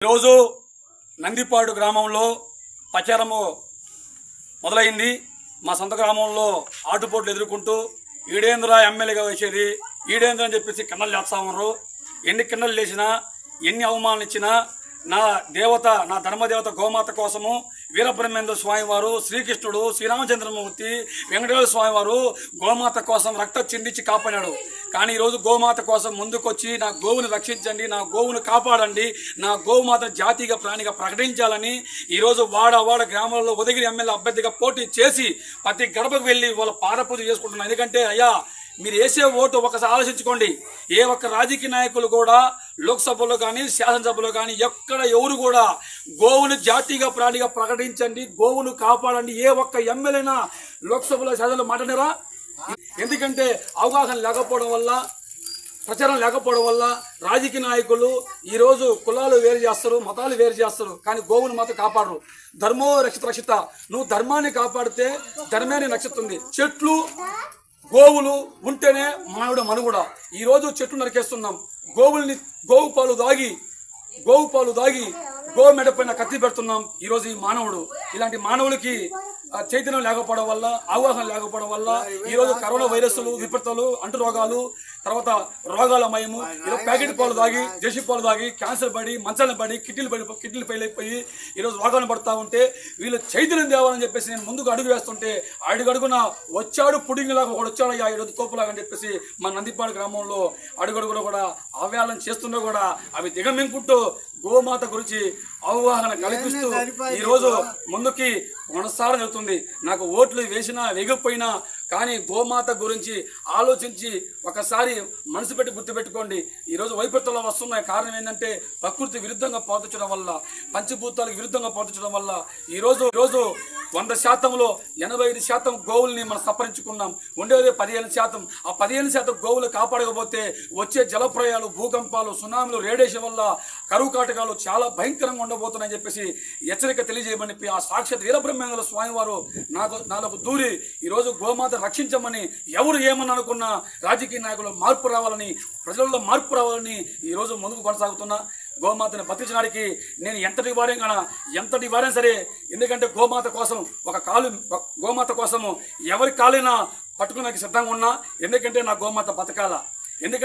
ఈరోజు నందిపాడు గ్రామంలో ప్రచారము మొదలైంది. మా సొంత గ్రామంలో ఆటుపోట్లు ఎదుర్కొంటూ ఈడేంద్ర ఎమ్మెల్యేగా వచ్చేది ఈడేంద్ర అని చెప్పేసి కిన్నలు చేస్తా ఉన్నారు. ఎన్ని కిన్నలు లేచినా ఎన్ని అవమానాలు ఇచ్చినా నా దేవత, నా ధర్మదేవత గోమాత కోసము వీరబ్రహ్మేంద్ర స్వామి వారు, శ్రీకృష్ణుడు, శ్రీరామచంద్రమూర్తి, వెంకటేశ్వర స్వామి వారు గోమాత కోసం రక్తం చిందించి కాపాడాడు. కానీ ఈరోజు గోమాత కోసం ముందుకొచ్చి నా గోవుని రక్షించండి, నా గోవును కాపాడండి, నా గోమాత జాతీయ ప్రాణిగా ప్రకటించాలని ఈరోజు వాడ గ్రామాల్లో ఉదయగిరి ఎమ్మెల్యే అభ్యర్థిగా పోటీ చేసి ప్రతి గడపకు వెళ్ళి వాళ్ళ పాదపూజ చేసుకుంటున్నాను. ఎందుకంటే అయ్యా, మీరు వేసే ఓటు ఒకసారి ఆలోచించుకోండి. ఏ ఒక్క రాజకీయ నాయకులు కూడా లోక్సభలో కానీ శాసనసభలో కానీ ఎవరు కూడా గోవును జాతీయ ప్రాణిగా ప్రకటించండి, గోవును కాపాడండి ఏ ఒక్క ఎమ్మెల్యేనా లోక్సభలో శాసనలో మాట్లాడారా? ఎందుకంటే అవగాహన లేకపోవడం వల్ల, ప్రచారం లేకపోవడం వల్ల రాజకీయ నాయకులు ఈరోజు కులాలు వేరు చేస్తారు, మతాలు వేరు చేస్తారు, కానీ గోవును మాత్రం కాపాడరు. ధర్మో రక్షిత. నువ్వు ధర్మాన్ని కాపాడితే ధర్మాన్ని రక్షిస్తుంది. చెట్లు గోవులు ఉంటేనే మానవుడు మనుగడ. ఈరోజు చెట్లు నరికేస్తున్నాం. గోవు పాలు దాగి గో మెడపైన కత్తి పెడుతున్నాం. ఈరోజు ఈ మానవుడు, ఇలాంటి మానవులకి చైతన్యం లేకపోవడం వల్ల, అవగాహన లేకపోవడం వల్ల ఈరోజు కరోనా వైరస్లు, విపత్తులు, అంటు రోగాలు, తర్వాత రోగాల మయము, ఈరోజు ప్యాకెట్ పాలు దాగి, జెర్సీ పాలు దాగి క్యాన్సర్ పడి, మంచాలను పడి, కిడ్నీలు పైలైపోయి ఈరోజు రోగాలు పడుతూ ఉంటే వీళ్ళు చైతన్యం తేవాలని చెప్పేసి నేను ముందుకు అడుగు వేస్తుంటే అడుగడుగున వచ్చాడు పుడింగిలాగా ఒకడు వచ్చాడు ఈరోజు తోపులాగా అని చెప్పేసి మా నందిపాడు గ్రామంలో అడుగడుగున కూడా అవహేళన చేస్తున్నా కూడా అవి దిగమింగుంటూ గోమాత గురించి అవగాహన కల్పిస్తూ ఈరోజు ముందుకి కొనసాగలుగుతుంది. నాకు ఓట్లు వేసినా వేగకపోయినా కానీ గోమాత గురించి ఆలోచించి ఒకసారి మనసు పెట్టి గుర్తుపెట్టుకోండి. ఈరోజు వైపరీత్యాలు వస్తున్నాయి. కారణం ఏంటంటే ప్రకృతి విరుద్ధంగా ప్రవర్తించడం వల్ల, పంచభూతాలకు విరుద్ధంగా ప్రవర్తించడం వల్ల ఈరోజు 100%లో 85% గోవుల్ని మనం సపరించుకున్నాం. ఉండేది 15%. ఆ 15% గోవులు కాపాడకపోతే వచ్చే జలప్రయాలు, భూకంపాలు, సునామీలు, రేడియేషన్ వల్ల కరువు కాటకాలు చాలా భయంకరంగా ఉండబోతున్నాయని చెప్పేసి హెచ్చరిక తెలియజేయమని ఆ సాక్షాత్ వీరబ్రహ్మేంద్ర స్వామి వారు నాలుగు దూరి ఈరోజు గోమాత రక్షించమని ఎవరు ఏమని అనుకున్నా రాజకీయ నాయకులు మార్పు రావాలని, ప్రజల్లో మార్పు రావాలని ఈరోజు ముందుకు కొనసాగుతున్నా. గోమాతను బతికించడానికి నేను ఎంతటి వారైనా సరే, ఎందుకంటే గోమాత కోసం గోమాత కోసము ఎవరి కాలైనా పట్టుకునే సిద్ధంగా ఉన్నా. ఎందుకంటే నా గోమాత బతకాల. ఎందుకంటే